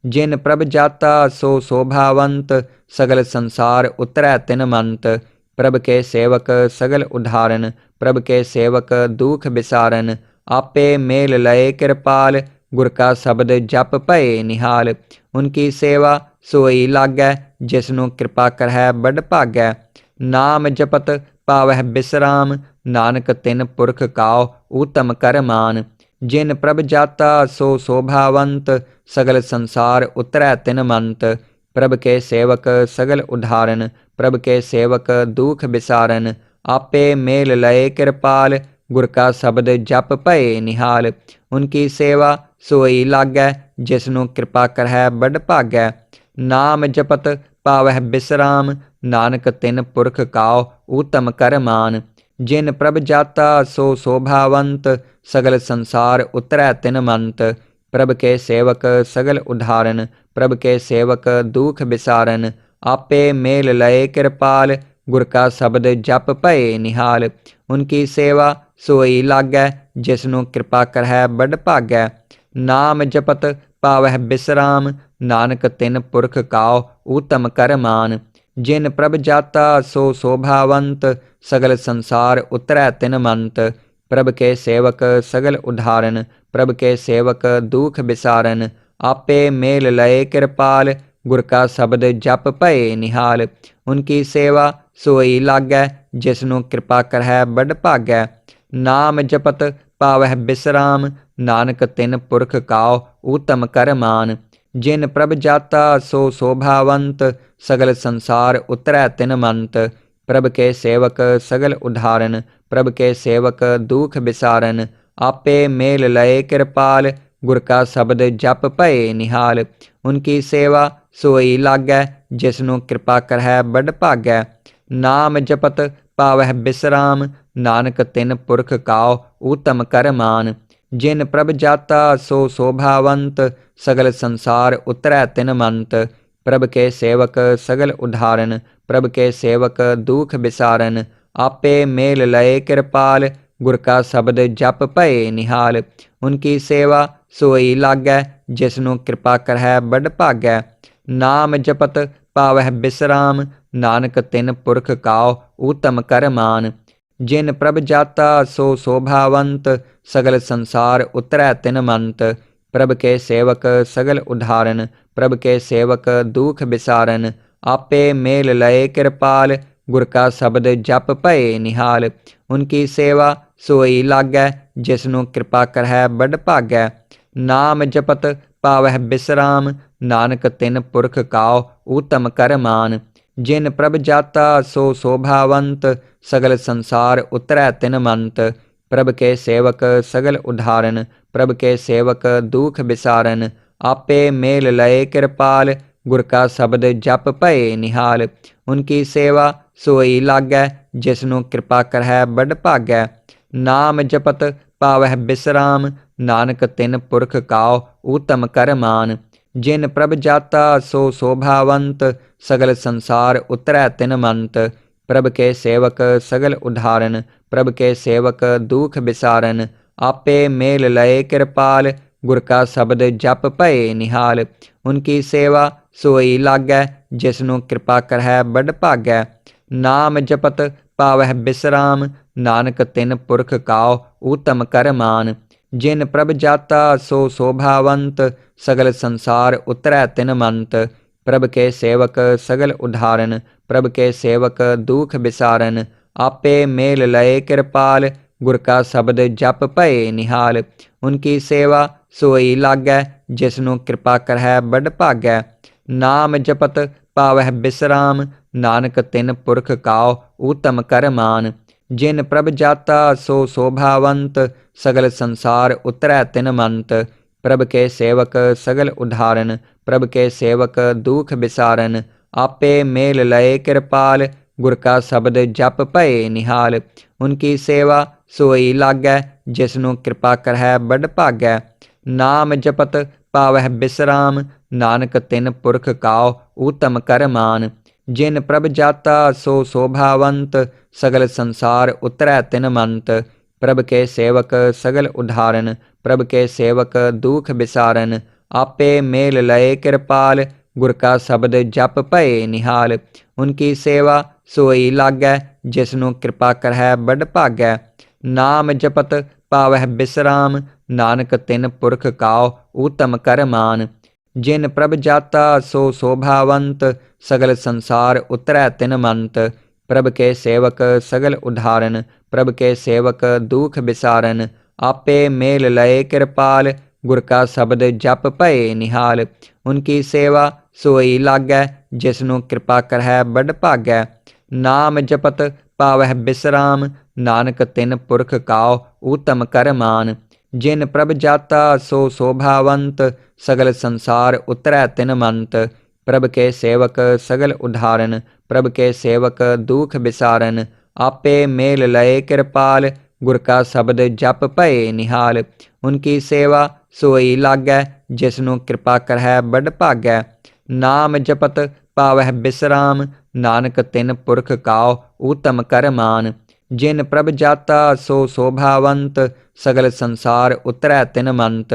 जिन प्रभ जाता सो शोभावंत, सगल संसार उतरै तिन मंत। प्रभ के सेवक सगल उदाहरण, प्रभ के सेवक दुख बिसारन। आपे मेल लय कृपाल, गुर का शब्द जप भये निहाल। उनकी सेवा सोई लागै, जिसनु कृपा करहै बड़ भागै। नाम जपत पावह बिसराम, नानक तिन पुरख काओ उत्तम कर मान। जिन प्रभ जाता सो शोभावंत, सगल संसार उतरै तिन मंत। प्रभ के सेवक सगल उदाहरण, प्रभ के सेवक दुख बिसारन। आपे मेल लय कृपाल, गुर का शब्द जप भये निहाल। उनकी सेवा सोई लागै, जिसनु कृपा करहै बड़ भागै। नाम जपत पावह बिसराम, नानक तिन पुरख काओ उत्तम कर मान। जिन प्रभ जाता सो शोभावंत, सगल संसार उतरै तिन मंत। प्रभ के सेवक सगल उदाहरण, प्रभ के सेवक दुख बिसारन। आपे मेल लय कृपाल, गुर का शब्द जप भये निहाल। उनकी सेवा सोई लागै, जिसनु कृपा करहै बड़ भागै। नाम जपत पावह बिसराम, नानक तिन पुरख काओ उत्तम कर मान। जिन प्रभ जाता सो शोभावंत, सगल संसार उतरै तिन मंत। प्रभ के सेवक सगल उदाहरण, प्रभ के सेवक दुख बिसारन। आपे मेल लय कृपाल, गुर का शब्द जप भये निहाल। उनकी सेवा सोई लागै, जिसनु कृपा करहै बड़ भागै। नाम जपत पावह बिसराम, नानक तिन पुरख काओ उत्तम कर मान। जिन प्रभ जाता सो शोभावंत, सगल संसार उतरै तिन मंत। प्रभ के सेवक सगल उदाहरण, प्रभ के सेवक दुख बिसारन। आपे मेल लय कृपाल, गुर का शब्द जप भये निहाल। उनकी सेवा सोई लागै, जिसनु कृपा करहै बड़ भागै। नाम जपत पावह बिसराम, नानक तिन पुरख काओ उत्तम कर मान। जिन प्रभ जाता सो शोभावंत, सगल संसार उतरै तिन मंत। प्रभ के सेवक सगल उदाहरण, प्रभ के सेवक दुख बिसारन। आपे मेल लय कृपाल, गुर का शब्द जप भये निहाल। उनकी सेवा सोई लागै, जिसनु कृपा करहै बड़ भागै। नाम जपत पावह बिसराम, नानक तिन पुरख काओ उत्तम कर मान। जिन प्रभ जाता सो शोभावंत, सगल संसार उतरै तिन मंत। प्रभ के सेवक सगल उदाहरण, प्रभ के सेवक दुख बिसारन। आपे मेल लय कृपाल, गुर का शब्द जप भये निहाल। उनकी सेवा सोई लागै, जिसनु कृपा करहै बड़ भागै। नाम जपत पावह बिसराम, नानक तिन पुरख काओ उत्तम कर मान। जिन प्रभ जाता सो शोभावंत, सगल संसार उतरै तिन मंत। प्रभ के सेवक सगल उदाहरण, प्रभ के सेवक दुख बिसारन। आपे मेल लय कृपाल, गुर का शब्द जप भये निहाल। उनकी सेवा सोई लागै, जिसनु कृपा करहै बड़ भागै। नाम जपत पावह बिसराम, नानक तिन पुरख काओ उत्तम कर मान। जिन प्रभ जाता सो शोभावंत, सगल संसार उतरै तिन मंत। प्रभ के सेवक सगल उदाहरण, प्रभ के सेवक दुख बिसारन। आपे मेल लय कृपाल, गुर का शब्द जप भये निहाल। उनकी सेवा सोई लागै, जिसनु कृपा करहै बड़ भागै। नाम जपत पावह बिसराम, नानक तिन पुरख काओ उत्तम कर मान। जिन प्रभ जाता सो शोभावंत, सगल संसार उतरै तिन मंत। प्रभ के सेवक सगल उदाहरण, प्रभ के सेवक दुख बिसारन। आपे मेल लय कृपाल, गुर का शब्द जप भये निहाल। उनकी सेवा सोई लागै, जिसनु कृपा करहै बड़ भागै। नाम जपत पावह बिसराम, नानक तिन पुरख काओ उत्तम कर मान। जिन प्रभ जाता सो शोभावंत, सगल संसार उतरै तिन मंत। प्रभ के सेवक सगल उदाहरण, प्रभ के सेवक दुख बिसारन। आपे मेल लय कृपाल, गुर का शब्द जप भये निहाल। उनकी सेवा सोई लागै, जिसनु कृपा करहै बड़ भागै। नाम जपत पावह बिसराम, नानक तिन पुरख काओ उत्तम कर मान। जिन प्रभ जाता सो शोभावंत, सगल संसार उतरै तिन मंत। प्रभ के सेवक सगल उदाहरण, प्रभ के सेवक दुख बिसारन। आपे मेल लए कृपाल। गुर का शब्द जप भए निहाल। उनकी सेवा सोई लागै, जिसनु कृपा करहै बड़ भागै। नाम जपत पावह बिसराम, नानक तिन पुरख काओ ऊतम कर मान। जिन प्रभ जाता सो शोभावंत, सगल संसार उतरै तिन मंत। प्रभ के सेवक सगल उदाहरण, प्रभ के सेवक दुख बिसारन। आपे मेल लए कृपाल, गुर का शब्द जप भए निहाल। उनकी सेवा सोई लागै, जिसनु कृपा करहै बड़ भागै। नाम जपत पावह बिसराम, नानक तिन पुरख काओ ऊतम कर मान। जिन प्रभ जाता सो शोभावंत, सगल संसार उतरै तिन मंत। प्रभ के सेवक सगल उदाहरण, प्रभ के सेवक दुख बिसारन। आपे मेल लए कृपाल, गुर का शब्द जप भए निहाल। उनकी सेवा सोई लागै, जिसनु कृपा करहै बड़ भागै। नाम जपत पावह बिसराम, नानक तिन पुरख काओ ऊतम कर मान। जिन प्रभ जाता सो शोभावंत, सगल संसार उतरै तिन मंत।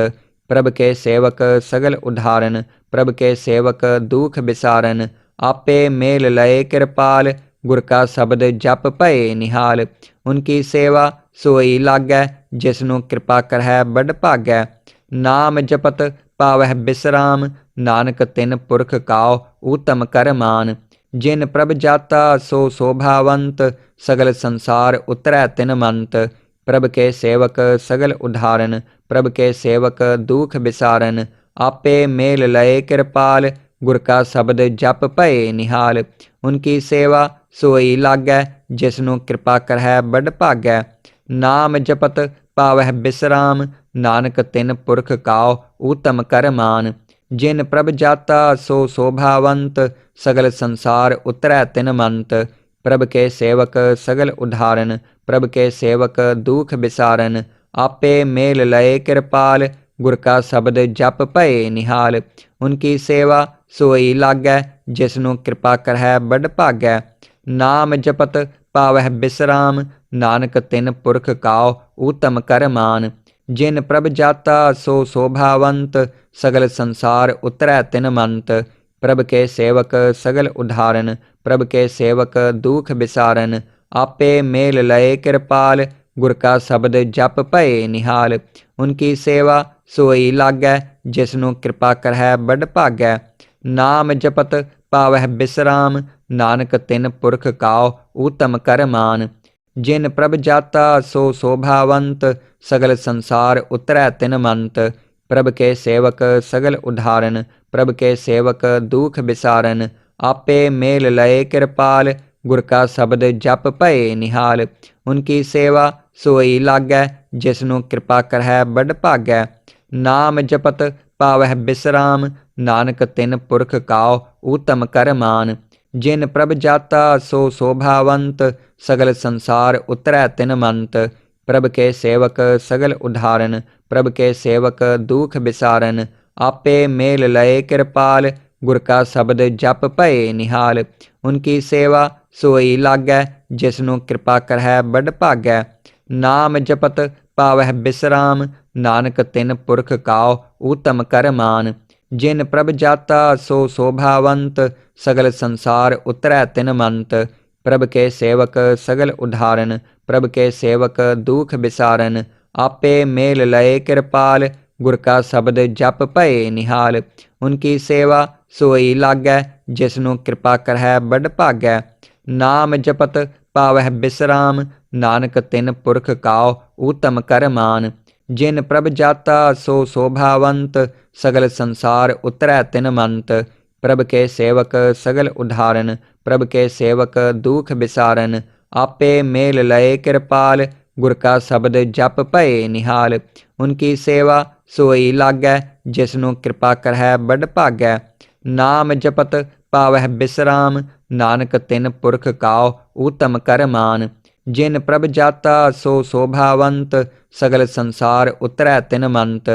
प्रभ के सेवक सगल उदाहरण, प्रभ के सेवक दुख बिसारन। आपे मेल लए कृपाल, गुर का शब्द जप भए निहाल। उनकी सेवा सोई लागै, जिसनु कृपा करहै बड़ भागै। नाम जपत पावह बिसराम, नानक तिन पुरख काओ ऊतम कर मान। जिन प्रभ जाता सो शोभावंत, सगल संसार उतरै तिन मंत। प्रभ के सेवक सगल उदाहरण, प्रभ के सेवक दुख बिसारन। आपे मेल लए कृपाल, गुर का शब्द जप भए निहाल। उनकी सेवा सोई लागै, जिसनु कृपा करहै बड़ भागै। नाम जपत पावह बिसराम, नानक तिन पुरख काओ ऊतम कर मान। जिन प्रभ जाता सो शोभावंत, सगल संसार उतरै तिन मंत। प्रभ के सेवक सगल उदाहरण, प्रभ के सेवक दुख बिसारन। आपे मेल लए कृपाल, गुर का शब्द जप भए निहाल। उनकी सेवा सोई लागै, जिसनु कृपा करहै बड़ भागै। नाम जपत पावह बिसराम, नानक तिन पुरख काओ ऊतम कर मान। जिन प्रभ जाता सो शोभावंत, सगल संसार उतरै तिन मंत। प्रभ के सेवक सगल उदाहरण, प्रभ के सेवक दुख बिसारन। आपे मेल लए कृपाल, गुर का शब्द जप भए निहाल। उनकी सेवा सोई लागै, जिसनु कृपा करहै बड़ भागै। नाम जपत पावह बिसराम, नानक तिन पुरख काओ ऊतम कर मान। जिन प्रभ जाता सो शोभावंत, सगल संसार उतरै तिन मंत। प्रभ के सेवक सगल उदाहरण, प्रभ के सेवक दुख बिसारन। आपे मेल लए कृपाल, गुर का शब्द जप भए निहाल। उनकी सेवा सोई लागै, जिसनु कृपा करहै बड़ भागै। नाम जपत पावह बिसराम, नानक तिन पुरख काओ ऊतम कर मान। जिन प्रभ जाता सो शोभावंत, सगल संसार उतरै तिन मंत। प्रभ के सेवक सगल उदाहरण, प्रभ के सेवक दुख बिसारन। आपे मेल लए कृपाल, गुर का शब्द जप भए निहाल। उनकी सेवा सोई लागै, जिसनु कृपा करहै बड़ भागै। नाम जपत पावह बिसराम, नानक तिन पुरख काओ ऊतम कर मान। जिन प्रभ जाता सो शोभावंत, सगल संसार उतरै तिन मंत। प्रभ के सेवक सगल उदाहरण, प्रभ के सेवक दुख बिसारन। आपे मेल लए कृपाल, गुर का शब्द जप भए निहाल। उनकी सेवा सोई लागै, जिसनु कृपा करहै बड़ भागै। नाम जपत पावह बिसराम, नानक तिन पुरख काओ ऊतम कर मान। जिन प्रभ जाता सो शोभावंत, सगल संसार उतरै तिन मंत। प्रभ के सेवक सगल उदाहरण, प्रभ के सेवक दुख बिसारन। आपे मेल लए कृपाल, गुर का शब्द जप भए निहाल। उनकी सेवा सोई लागै, जिसनु कृपा करहै बड़ भागै। नाम जपत पावह बिसराम, नानक तिन पुरख काओ ऊतम कर मान। जिन प्रभ जाता सो शोभावंत, सगल संसार उतरै तिन मंत।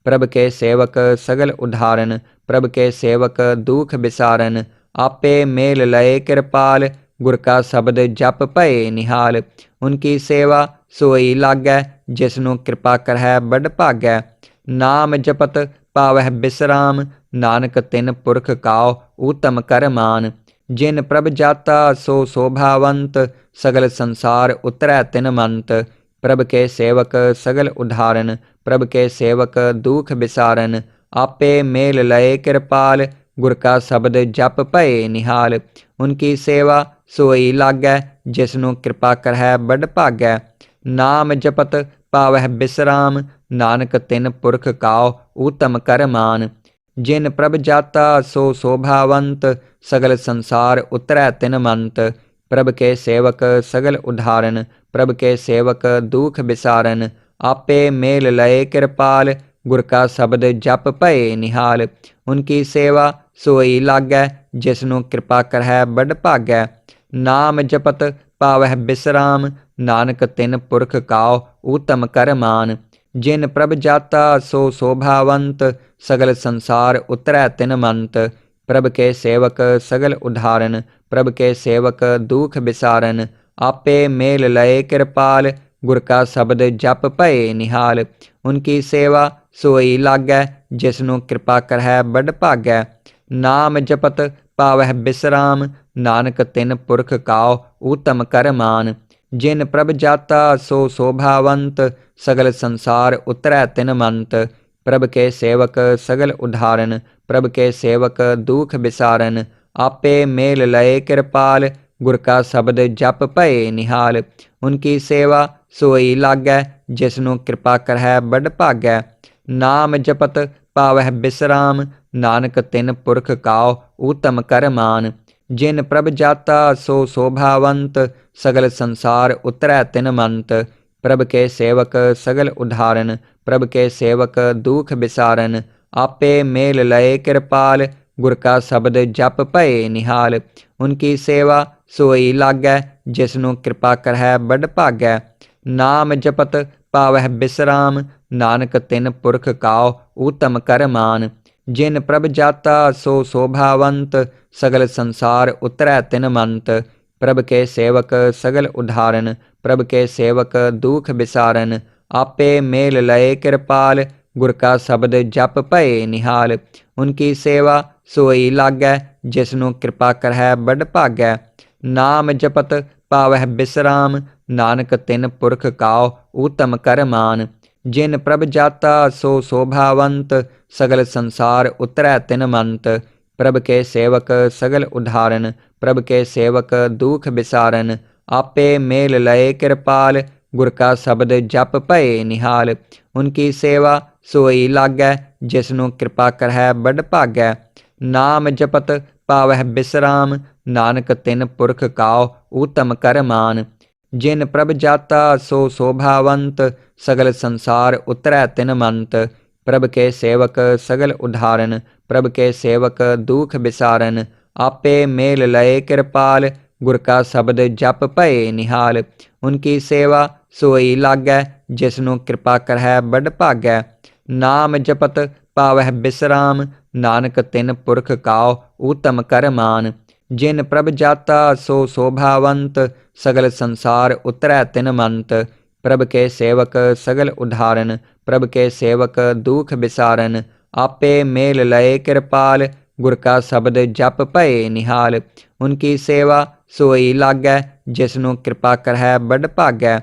प्रभ के सेवक सगल उदाहरण, प्रभ के सेवक दुख बिसारन। आपे मेल लए कृपाल, गुर का शब्द जप भए निहाल। उनकी सेवा सोई लागै, जिसनु कृपा करहै बड़ भागै। नाम जपत पावह विश्राम, नानक तिन पुरख काओ उत्तम कर मान। जिन प्रभ जाता सो शोभावंत, सगल संसार उतरै तिन मंत। प्रभ के सेवक सगल उदाहरण, प्रभ के सेवक दुख विसारन। आपे मेल लय कृपाल, गुर का शब्द जप भये निहाल। उनकी सेवा सोई लागै, जिसनु कृपा करहै बड़ भागै। नाम जपत पावह विश्राम, नानक तिन पुरख काओ उत्तम कर मान। जिन प्रभ जाता सो शोभावंत, सगल संसार उतरै तिन मंत। प्रभ के सेवक सगल उदाहरण, प्रभ के सेवक दुख विसारन। आपे मेल लय कृपाल, गुर का शब्द जप भये निहाल। उनकी सेवा सोई लागै, जिसनु कृपा करहै बड़ भागै। नाम जपत पावह विश्राम, नानक तिन पुरख काओ उत्तम कर मान। जिन प्रभ जाता सो शोभावंत, सगल संसार उतरै तिन मंत। प्रभ के सेवक सगल उदाहरण, प्रभ के सेवक दुख विसारन। आपे मेल लय कृपाल, गुर का शब्द जप भये निहाल। उनकी सेवा सोई लागै, जिसनु कृपा करहै बड़ भागै। नाम जपत पावह विश्राम, नानक तिन पुरख काओ उत्तम कर मान। जिन प्रभ जाता सो शोभावंत, सगल संसार उतरै तिन मंत। प्रभ के सेवक सगल उदाहरण, प्रभ के सेवक दुख विसारन। आपे मेल लय कृपाल, गुर का शब्द जप भये निहाल। उनकी सेवा सोई लागै, जिसनु कृपा करहै बड़ भागै। नाम जपत पावह विश्राम, नानक तिन पुरख काओ उत्तम कर मान। जिन प्रभ जाता सो शोभावंत, सगल संसार उतरै तिन मंत। प्रभ के सेवक सगल उदाहरण, प्रभ के सेवक दुख विसारन। आपे मेल लय कृपाल, गुर का शब्द जप भये निहाल। उनकी सेवा सोई लागै, जिसनु कृपा करहै बड़ भागै। नाम जपत पावह विश्राम, नानक तिन पुरख काओ उत्तम कर मान। जिन प्रभ जाता सो शोभावंत, सगल संसार उतरै तिन मंत। प्रभ के सेवक सगल उदाहरण, प्रभ के सेवक दुख विसारन। आपे मेल लय कृपाल, गुर का शब्द जप भये निहाल। उनकी सेवा सोई लागै, जिसनु कृपा करहै बड़ भागै। नाम जपत पावह विश्राम, नानक तिन पुरख काओ उत्तम कर मान। जिन प्रभ जाता सो शोभावंत, सगल संसार उतरै तिन मंत। प्रभ के सेवक सगल उदाहरण, प्रभ के सेवक दुख विसारन। आपे मेल लय कृपाल, गुर का शब्द जप भये निहाल। उनकी सेवा सोई लागै, जिसनु कृपा करहै बड़ भागै। नाम जपत पावह विश्राम, नानक तिन पुरख काओ उत्तम कर मान। जिन प्रभ जाता सो शोभावंत, सगल संसार उतरै तिन मंत। प्रभ के सेवक सगल उदाहरण, प्रभ के सेवक दुख विसारन। आपे मेल लय कृपाल, गुर का शब्द जप भये निहाल। उनकी सेवा सोई लागै, जिसनु कृपा करहै बड़ भागै। नाम जपत पावह विश्राम, नानक तिन पुरख काओ उत्तम कर मान। जिन प्रभ जाता सो शोभावंत, सगल संसार उतरै तिन मंत। प्रभ के सेवक सगल उदाहरण, प्रभ के सेवक दुख विसारन। आपे मेल लय कृपाल, गुर का शब्द जप भये निहाल। उनकी सेवा सोई लागै, जिसनु कृपा करहै बड़ भागै।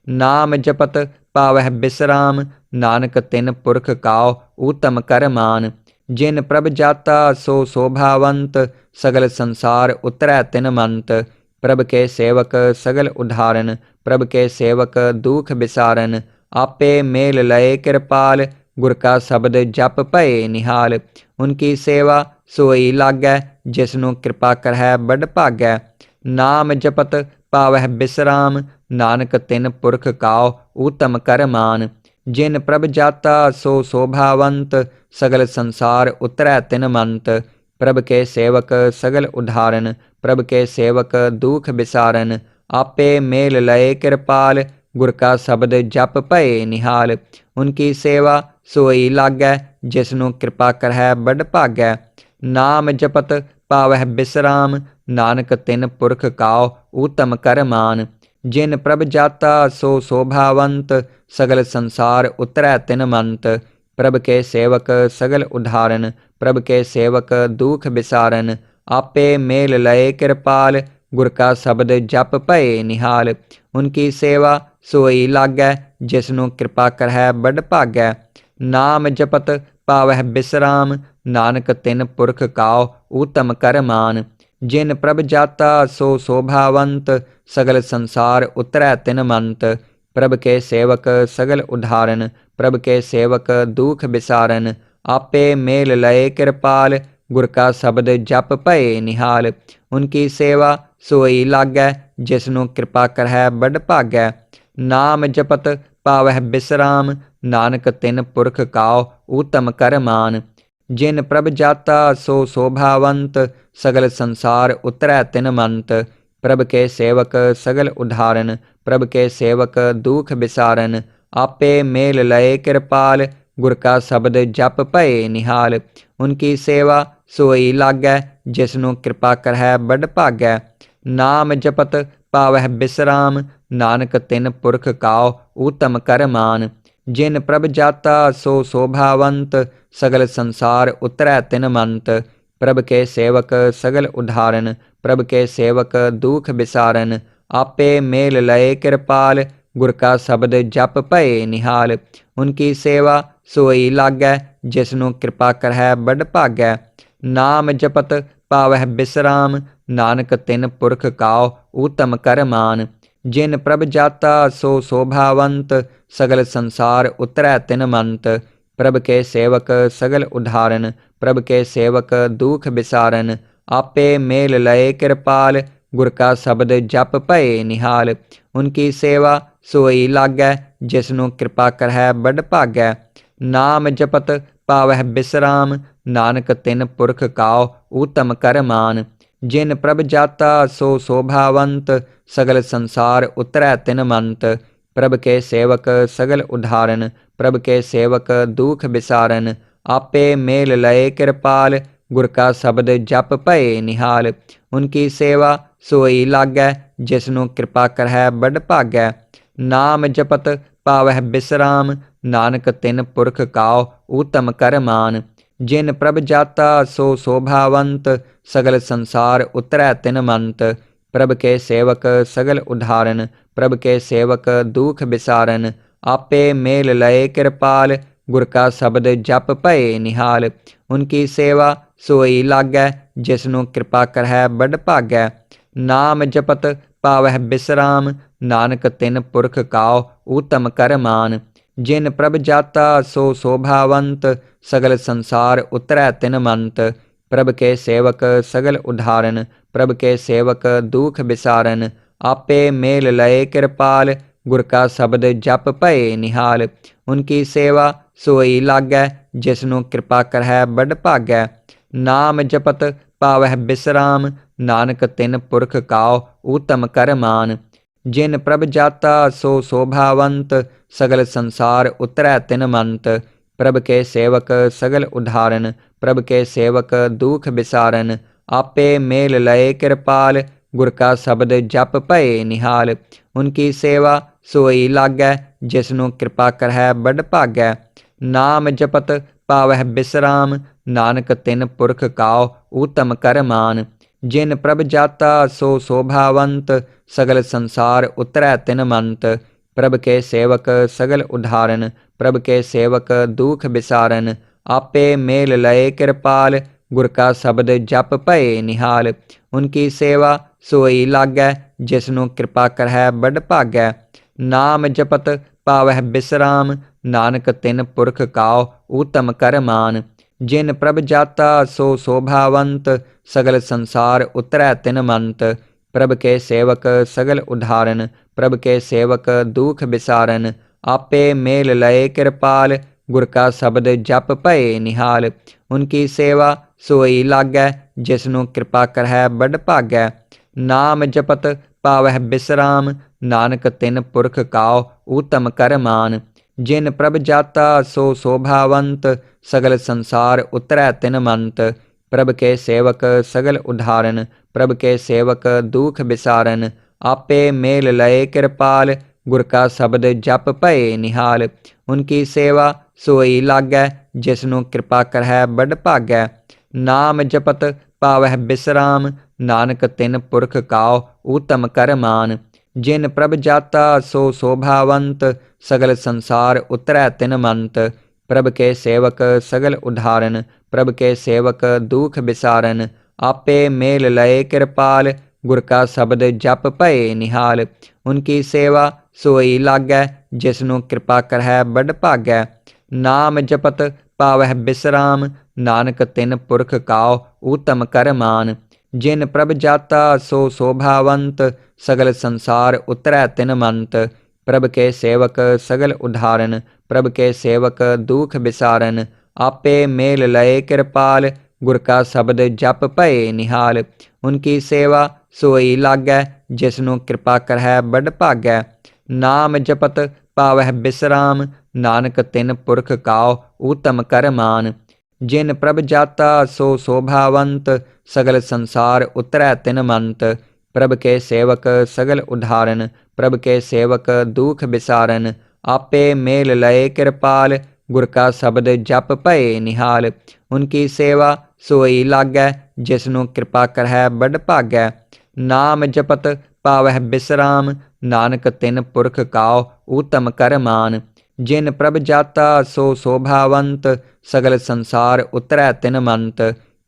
नाम जपत पावह विश्राम, नानक तिन पुरख काओ उत्तम कर मान। जिन प्रभ जाता सो शोभावंत, सगल संसार उतरै तिन मंत। प्रभ के सेवक सगल उदाहरण, प्रभ के सेवक दुख विसारन। आपे मेल लय कृपाल, गुर का शब्द जप भये निहाल। उनकी सेवा सोई लागै, जिसनु कृपा करहै बड़ भागै। नाम जपत पावह विश्राम, नानक तिन पुरख काओ उत्तम कर मान। जिन प्रभ जाता सो शोभावंत, सगल संसार उतरै तिन मंत। प्रभ के सेवक सगल उदाहरण, प्रभ के सेवक दुख विसारन। आपे मेल लय कृपाल, गुर का शब्द जप भये निहाल। उनकी सेवा सोई लागै, जिसनु कृपा करहै बड़ भागै। नाम जपत पावह विश्राम, नानक तिन पुरख काओ उत्तम कर मान। जिन प्रभ जाता सो शोभावंत, सगल संसार उतरै तिन मंत। प्रभ के सेवक सगल उदाहरण, प्रभ के सेवक दुख बिसारन। आपे मेल लय कृपाल, गुर का शब्द जप भये निहाल। उनकी सेवा सोई लागै, जिसनु कृपा करहै बड़ भागै। नाम जपत पावह बिसराम, नानक तिन पुरख काओ उत्तम कर मान। जिन प्रभ जाता सो शोभावंत, सगल संसार उतरै तिन मंत। प्रभ के सेवक सगल उदाहरण, प्रभ के सेवक दुख बिसारन। आपे मेल लय कृपाल, गुर का शब्द जप भये निहाल। उनकी सेवा सोई लागै, जिसनु कृपा करहै बड़ भागै। नाम जपत पावह बिसराम, नानक तिन पुरख काओ उत्तम कर मान। जिन प्रभ जाता सो शोभावंत, सगल संसार उतरै तिन मंत। प्रभ के सेवक सगल उदाहरण, प्रभ के सेवक दुख बिसारन। आपे मेल लय कृपाल, गुर का शब्द जप भये निहाल। उनकी सेवा सोई लागै, जिसनु कृपा करहै बड़ भागै। नाम जपत पावह बिसराम, नानक तिन पुरख काओ उत्तम कर मान। जिन प्रभ जाता सो शोभावंत, सगल संसार उतरै तिन मंत। प्रभ के सेवक सगल उदाहरण, प्रभ के सेवक दुख बिसारन। आपे मेल लय कृपाल, गुर का शब्द जप भये निहाल। उनकी सेवा सोई लागै, जिसनु कृपा करहै बड़ भागै। नाम जपत पावह बिसराम, नानक तिन पुरख काओ उत्तम कर मान। जिन प्रभ जाता सो शोभावंत, सगल संसार उतरै तिन मंत। प्रभ के सेवक सगल उदाहरण, प्रभ के सेवक दुख बिसारन। आपे मेल लय कृपाल, गुर का शब्द जप भये निहाल। उनकी सेवा सोई लागै, जिसनु कृपा करहै बड़ भागै। नाम जपत पावह बिसराम, नानक तिन पुरख काओ उत्तम कर मान। जिन प्रभ जाता सो शोभावंत, सगल संसार उतरै तिन मंत। प्रभ के सेवक सगल उदाहरण, प्रभ के सेवक दुख बिसारन। आपे मेल लय कृपाल, गुर का शब्द जप भये निहाल। उनकी सेवा सोई लागै, जिसनु कृपा करहै बड़ भागै। नाम जपत पावह बिसराम, नानक तिन पुरख काओ उत्तम कर मान। जिन प्रभ जाता सो शोभावंत, सगल संसार उतरै तिन मंत। प्रभ के सेवक सगल उदाहरण, प्रभ के सेवक दुख बिसारन। आपे मेल लय कृपाल, गुर का शब्द जप भये निहाल। उनकी सेवा सोई लागै, जिसनु कृपा करहै बड़ भागै। नाम जपत पावह बिसराम, नानक तिन पुरख काओ उत्तम कर मान। जिन प्रभ जाता सो शोभावंत, सगल संसार उतरै तिन मंत। प्रभ के सेवक सगल उदाहरण, प्रभ के सेवक दुख बिसारन। आपे मेल लय कृपाल, गुर का शब्द जप भये निहाल। उनकी सेवा सोई लागै, जिसनु कृपा करहै बड़ भागै। नाम जपत पावह बिसराम, नानक तिन पुरख काओ उत्तम कर मान। जिन प्रभ जाता सो शोभावंत, सगल संसार उतरै तिन मंत। प्रभ के सेवक सगल उदाहरण, प्रभ के सेवक दुख बिसारन। आपे मेल लय कृपाल, गुर का शब्द जप भये निहाल। उनकी सेवा सोई लागै, जिसनु कृपा करहै बड़ भागै। नाम जपत पावह बिसराम, नानक तिन पुरख काओ उत्तम कर मान। जिन प्रभ जाता सो शोभावंत, सगल संसार उतरै तिन मंत। प्रभ के सेवक सगल उदाहरण, प्रभ के सेवक दुख बिसारन। आपे मेल लय कृपाल, गुर का शब्द जप भये निहाल। उनकी सेवा सोई लागै, जिसनु कृपा करहै बड़ भागै। नाम जपत पावह बिसराम, नानक तिन पुरख काओ उत्तम कर मान। जिन प्रभ जाता सो शोभावंत, सगल संसार उतरै तिन मंत। प्रभ के सेवक सगल उदाहरण, प्रभ के सेवक दुख बिसारन। आपे मेल लय कृपाल, गुर का शब्द जप भये निहाल। उनकी सेवा सोई लागै, जिसनु कृपा करहै बड़ भागै। नाम जपत पावह बिसराम, नानक तिन पुरख काओ उत्तम कर मान। जिन प्रभ जाता सो शोभावंत, सगल संसार उतरै तिन मंत। प्रभ के सेवक सगल उदाहरण, प्रभ के सेवक दुख बिसारन। आपे मेल लय कृपाल, गुर का शब्द जप भये निहाल। उनकी सेवा सोई लागै, जिसनों कृपा करहै बड़ भागै। नाम जपत पावह बिसराम, नानक तिन पुरख काओ ऊतम कर मान। जिन प्रभ जाता सो शोभावंत, सगल संसार उतरै तिन मंत। प्रभ के सेवक सगल उदाहरण, प्रभ के सेवक दुख बिसारन। आपे मेल लय कृपाल, गुर का शब्द जप भये निहाल। उनकी सेवा सोई लागै, जिसनों कृपा करहै बड़ भागै। नाम जपत पावह बिसराम, नानक तिन पुरख काओ ऊतम कर मान। जिन प्रभ जाता सो शोभावंत, सगल संसार उतरै तिन मंत। प्रभ के सेवक सगल उदाहरण, प्रभ के सेवक दुख बिसारन। आपे मेल लय कृपाल, गुर का शब्द जप भये निहाल। उनकी सेवा सोई लागै, जिसनों कृपा करहै बड़ भागै। नाम जपत पावह बिसराम, नानक तिन पुरख काओ ऊतम कर मान। जिन प्रभ जाता सो शोभावंत, सगल संसार उतरै तिन मंत। प्रभ के सेवक सगल उदाहरण, प्रभ के सेवक दुख बिसारन। आपे मेल लय कृपाल, गुर का शब्द जप भये निहाल। उनकी सेवा सोई लागै, जिसनों कृपा करहै बड़ भागै। नाम जपत पावह बिसराम, नानक तिन पुरख काओ ऊतम कर मान। जिन प्रभ जाता सो शोभावंत, सगल संसार उतरै तिन मंत।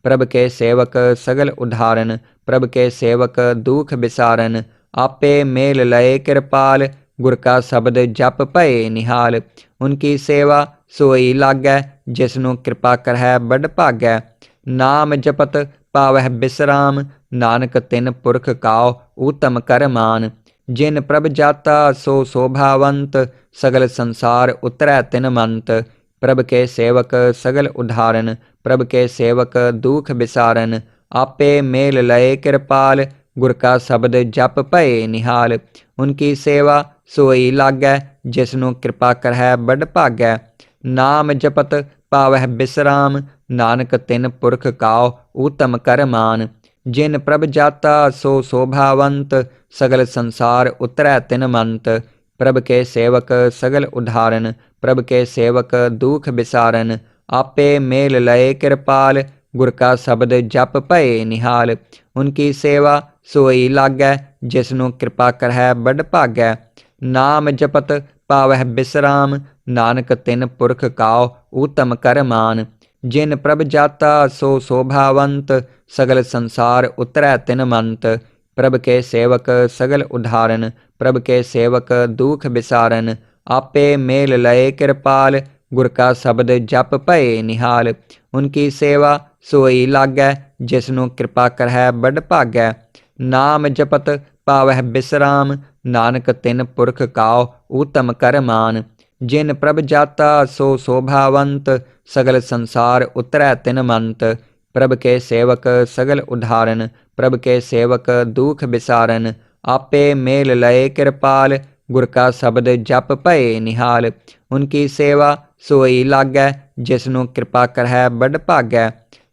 प्रभ के सेवक सगल उदाहरण, प्रभ के सेवक दुख बिसारन। आपे मेल लय कृपाल, गुर का शब्द जप भये निहाल। उनकी सेवा सोई लागै, जिसनों कृपा करहै बड़ भागै। नाम जपत पावह बिसराम, नानक तिन पुरख काओ ऊतम कर मान। जिन प्रभ जाता सो शोभावंत, सगल संसार उतरै तिन मंत। प्रभ के सेवक सगल उदाहरण, प्रभ के सेवक दुख बिसारन। आपे मेल लय कृपाल, गुर का शब्द जप भये निहाल। उनकी सेवा सोई लागै, जिसनों कृपा करहै बड़ भागै। नाम जपत पावह बिसराम, नानक तिन पुरख काओ ऊतम कर मान। जिन प्रभ जाता सो शोभावंत, सगल संसार उतरै तिन मंत। प्रभ के सेवक सगल उदाहरण, प्रभ के सेवक दुख बिसारन। आपे मेल लय कृपाल, गुर का शब्द जप भये निहाल। उनकी सेवा सोई लागै, जिसनों कृपा करहै बड़ भागै। नाम जपत पावह बिसराम, नानक तिन पुरख काओ ऊतम कर मान। जिन प्रभ जाता सो शोभावंत, सगल संसार उतरै तिन मंत। प्रभ के सेवक सगल उदाहरण, प्रभ के सेवक दुख बिसारन। आपे मेल लय कृपाल, गुर का शब्द जप भये निहाल। उनकी सेवा सोई लागै, जिसनों कृपा करहै बड़ भागै। नाम जपत पावह बिसराम, नानक तिन पुरख काओ ऊतम कर मान। जिन प्रभ जाता सो शोभावंत, सगल संसार उतरै तिन मंत। प्रभ के सेवक सगल उदाहरण, प्रभ के सेवक दुख बिसारन। आपे मेल लय कृपाल, गुर का शब्द जप भये निहाल। उनकी सेवा सोई लागै, जिसनों कृपा करहै बड़ भागै।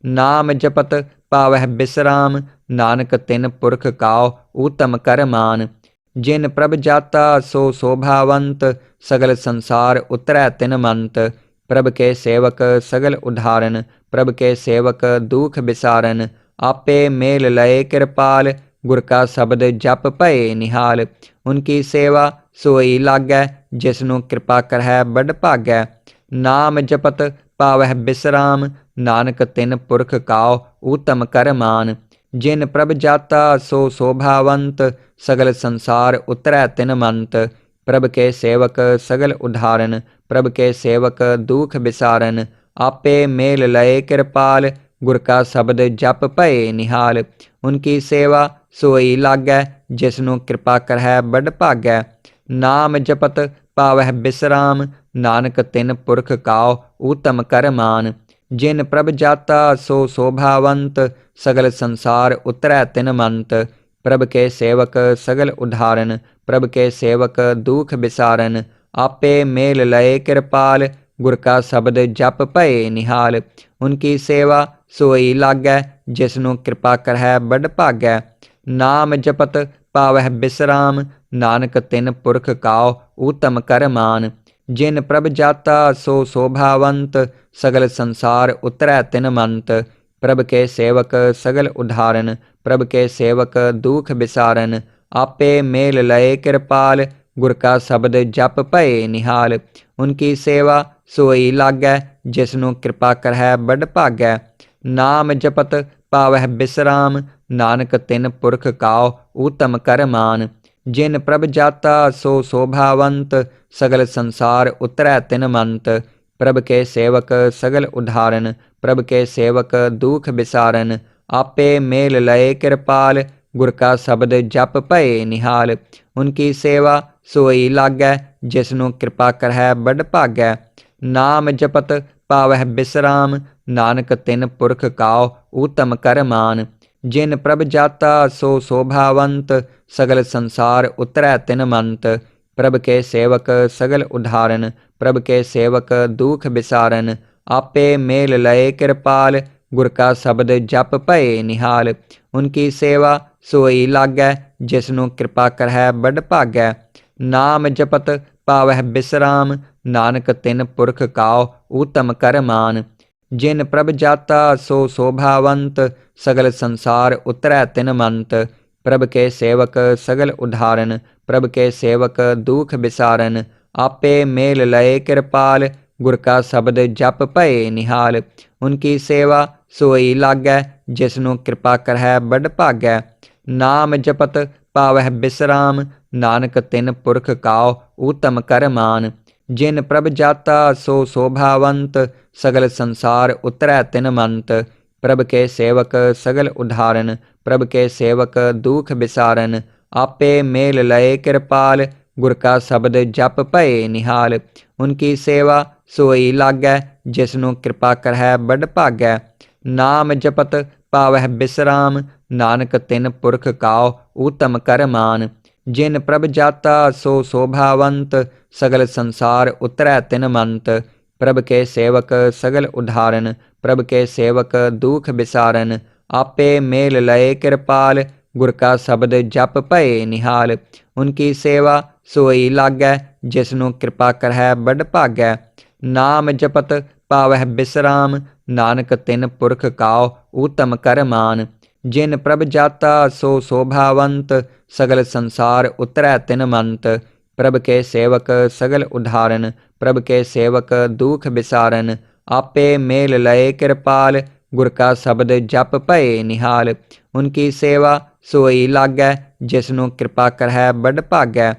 नाम जपत पावह बिसराम, नानक तिन पुरख काओ ऊतम कर मान। जिन प्रभ जाता सो शोभावंत, सगल संसार उतरै तिन मंत। प्रभ के सेवक सगल उदाहरण, प्रभ के सेवक दुख बिसारन। आपे मेल लय कृपाल, गुर का शब्द जप भये निहाल। उनकी सेवा सोई लागै, जिसनों कृपा करहै बड़ भागै। नाम जपत पावह बिसराम, नानक तिन पुरख काओ ऊतम कर मान। जिन प्रभ जाता सो शोभावंत, सगल संसार उतरै तिन मंत। प्रभ के सेवक सगल उदाहरण, प्रभ के सेवक दुख बिसारन। आपे मेल लय कृपाल, गुर का शब्द जप भये निहाल। उनकी सेवा सोई लागै, जिसनों कृपा करहै बड़ भागै। नाम जपत पावह बिसराम, नानक तिन पुरख काओ ऊतम कर मान। जिन प्रभ जाता सो शोभावंत, सगल संसार उतरै तिन मंत। प्रभ के सेवक सगल उदाहरण, प्रभ के सेवक दुख बिसारन। आपे मेल लय कृपाल, गुर का शब्द जप भये निहाल। उनकी सेवा सोई लागै, जिसनों कृपा करहै बड़ भागै। नाम जपत पावह बिसराम, नानक तिन पुरख काओ ऊतम कर मान। जिन प्रभ जाता सो शोभावंत, सगल संसार उतरै तिन मंत। प्रभ के सेवक सगल उदाहरण, प्रभ के सेवक दुख बिसारन। आपे मेल लय कृपाल, गुर का शब्द जप भये निहाल। उनकी सेवा सोई लागै, जिसनु कृपा करहै बड़ भागै। नाम जपत पावह बिसराम, नानक तिन पुरख काओ ऊतम कर मान। जिन प्रभ जाता सो शोभावंत, सगल संसार उतरै तिन मंत। प्रभ के सेवक सगल उदाहरण, प्रभ के सेवक दुख बिसारन। आपे मेल लय कृपाल, गुर का शब्द जप भये निहाल। उनकी सेवा सोई लागै, जिसनु कृपा करहै बड़ भागै। नाम जपत पावह बिसराम, नानक तिन पुरख काओ ऊतम कर मान। जिन प्रभ जाता सो शोभावंत, सगल संसार उतरै तिन मंत। प्रभ के सेवक सगल उदाहरण, प्रभ के सेवक दुख बिसारन। आपे मेल लय कृपाल, गुर का शब्द जप भये निहाल। उनकी सेवा सोई लागै, जिसनु कृपा करहै बड़ भागै। नाम जपत पावह बिसराम, नानक तिन पुरख काओ ऊतम कर मान। जिन प्रभ जाता सो शोभावंत, सगल संसार उतरै तिन मंत। प्रभ के सेवक सगल उदाहरण, प्रभ के सेवक दुख बिसारन। आपे मेल लय कृपाल, गुर का शब्द जप भये निहाल। उनकी सेवा सोई लागै, जिसनु कृपा करहै बड़ भागै। नाम जपत पावह बिसराम, नानक तिन पुरख काओ ऊतम कर मान। जिन प्रभ जाता सो शोभावंत, सगल संसार उतरै तिन मंत। प्रभ के सेवक सगल उदाहरण, प्रभ के सेवक दुख बिसारन। आपे मेल लय कृपाल, गुर का शब्द जप भये निहाल। उनकी सेवा सोई लागै, जिसनु कृपा करहै बड़ भागै। नाम जपत पावह बिसराम, नानक तिन पुरख काओ ऊतम कर मान। जिन प्रभ जाता सो शोभावंत, सगल संसार उतरै तिन मंत। प्रभ के सेवक सगल उदाहरण, प्रभ के सेवक दुख बिसारन। आपे मेल लय कृपाल, गुर का शब्द जप भये निहाल। उनकी सेवा सोई लागै, जिसनु कृपा करहै बड़ भागै। नाम जपत पावह बिसराम, नानक तिन पुरख काओ ऊतम कर मान। जिन प्रभ जाता सो शोभावंत, सगल संसार उतरै तिन मंत। प्रभ के सेवक सगल उदाहरण, प्रभ के सेवक दुख बिसारन। आपे मेल लय कृपाल, गुर का शब्द जप भये निहाल। उनकी सेवा सोई लागै, जिसनु कृपा करहै बड़ भागै।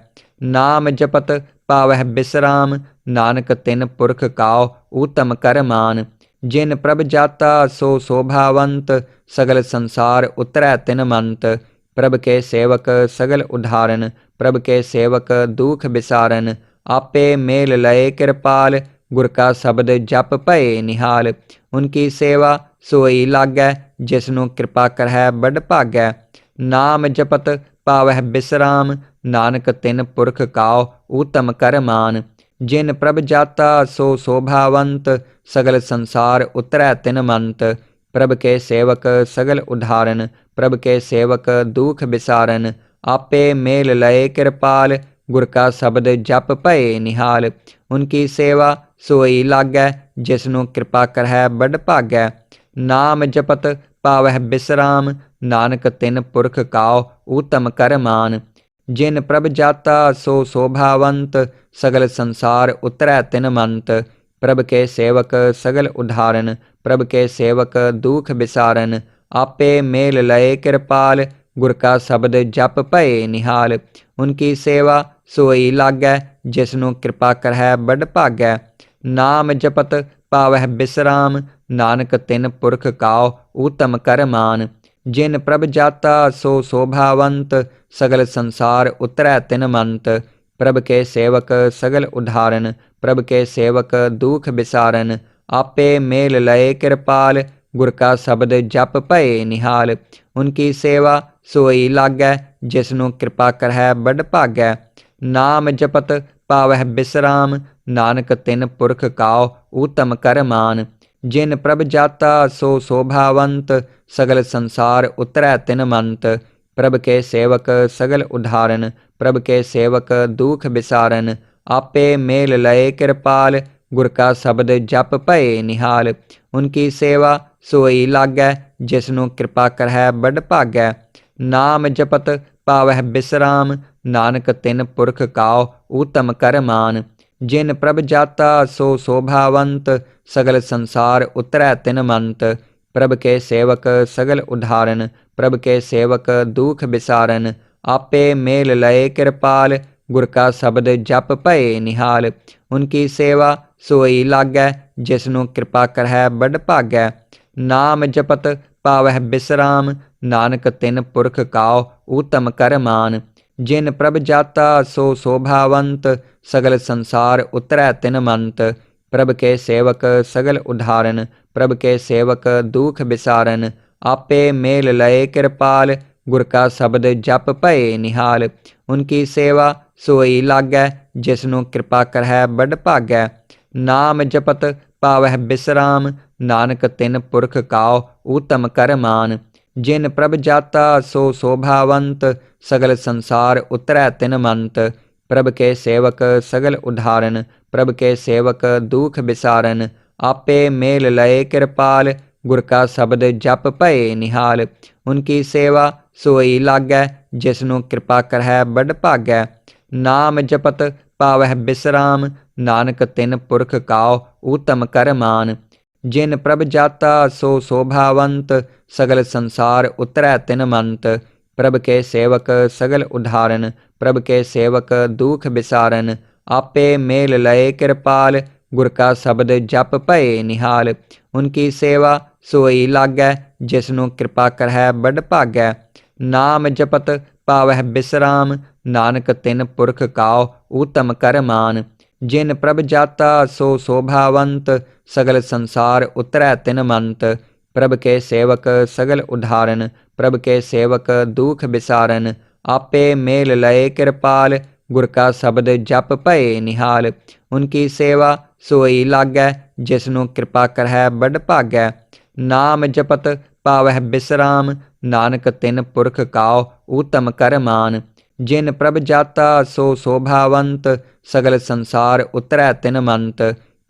नाम जपत पावह बिसराम, नानक तिन पुरख काओ ऊतम कर मान। जिन प्रभ जाता सो शोभावंत, सगल संसार उतरै तिन मंत। प्रभ के सेवक सगल उदाहरण, प्रभ के सेवक दुख बिसारन। आपे मेल लय कृपाल, गुर का शब्द जप भये निहाल। उनकी सेवा सोई लागै, जिसनु कृपा करहै बड़ भागै। नाम जपत पावह बिसराम, नानक तिन पुरख काओ ऊतम कर मान। जिन प्रभ जाता सो शोभावंत, सगल संसार उतरै तिन मंत। प्रभ के सेवक सगल उदाहरण, प्रभ के सेवक दुख बिसारन। आपे मेल लय कृपाल, गुर का शब्द जप भये निहाल। उनकी सेवा सोई लागै, जिसनु कृपा करहै बड़ भागै। नाम जपत पावह बिसराम, नानक तिन पुरख काओ ऊतम कर मान। जिन प्रभ जाता सो शोभावंत, सगल संसार उतरै तिन मंत। प्रभ के सेवक सगल उदाहरण, प्रभ के सेवक दुख बिसारन। आपे मेल लय कृपाल, गुर का शब्द जप भये निहाल। उनकी सेवा सोई लागै, जिसनु कृपा करहै बड़ भागै। नाम जपत पावह बिसराम, नानक तिन पुरख काओ ऊतम कर मान। जिन प्रभ जाता सो शोभावंत, सगल संसार उतरै तिन मंत। प्रभ के सेवक सगल उदाहरण, प्रभ के सेवक दुख बिसारन। आपे मेल लय कृपाल, गुर का शब्द जप भये निहाल। उनकी सेवा सोई लागै, जिसनु कृपा करहै बड़ भागै। नाम जपत पावह बिसराम, नानक तिन पुरख काओ ऊतम कर मान। जिन प्रभ जाता सो शोभावंत, सगल संसार उतरै तिन मंत। प्रभ के सेवक सगल उदाहरण, प्रभ के सेवक दुख बिसारन। आपे मेल लय कृपाल। गुर का शब्द जप भये निहाल। उनकी सेवा सोई लागै। जिसनु कृपा करहै बड़ भागै। नाम जपत पावह बिसराम। नानक तिन पुरख काओ ऊतम कर मान। जिन प्रभ जाता सो शोभावंत। सगल संसार उतरै तिन मंत। प्रभ के सेवक सगल उदाहरण। प्रभ के सेवक दुख बिसारन। आपे मेल लय कृपाल। गुर का शब्द जप भये निहाल। उनकी सेवा सोई लागै। जिसनु कृपा करहै बड़ भागै। नाम जपत पावह बिसराम। नानक तिन पुरख काओ ऊतम कर मान। जिन प्रभ जाता सो शोभावंत। सगल संसार उतरै तिन मंत। प्रभ के सेवक सगल उदाहरण। प्रभ के सेवक दुख बिसारन। आपे मेल लय कृपाल। गुर का शब्द जप भये निहाल। उनकी सेवा सोई लागै। जिसनु कृपा करहै बड़ भागै। नाम जपत पावह बिसराम। नानक तिन पुरख काओ ऊतम कर मान। जिन प्रभ जाता सो शोभावंत। सगल संसार उतरै तिन मंत। प्रभ के सेवक सगल उदाहरण। प्रभ के सेवक दुख बिसारन। आपे मेल लय कृपाल। गुर का शब्द जप भये निहाल। उनकी सेवा सोई लागै। जिसनु कृपा करहै बड़ भागै। नाम जपत पावह बिसराम। नानक तिन पुरख काओ ऊतम कर मान। जिन प्रभ जाता सो शोभावंत। सगल संसार उतरै तिन मंत। प्रभ के सेवक सगल उदाहरण। प्रभ के सेवक दुख बिसारन। आपे मेल लय कृपाल। गुर का शब्द जप भये निहाल। उनकी सेवा सोई लागै। जिसनु कृपा करहै बड़ भागै। नाम जपत पावह बिसराम। नानक तिन पुरख काओ ऊतम कर मान। जिन प्रभ जाता सो शोभावंत। सगल संसार उतरै तिन मंत। प्रभ के सेवक सगल उदाहरण। प्रभ के सेवक दुख बिसारन। आपे मेल लय कृपाल। गुर का शब्द जप भये निहाल। उनकी सेवा सोई लागै। जिसनु कृपा करहै बड़ भागै। नाम जपत पावह बिसराम। नानक तिन पुरख काओ ऊतम कर मान। जिन प्रभ जाता सो शोभावंत। सगल संसार उतरै तिन मंत।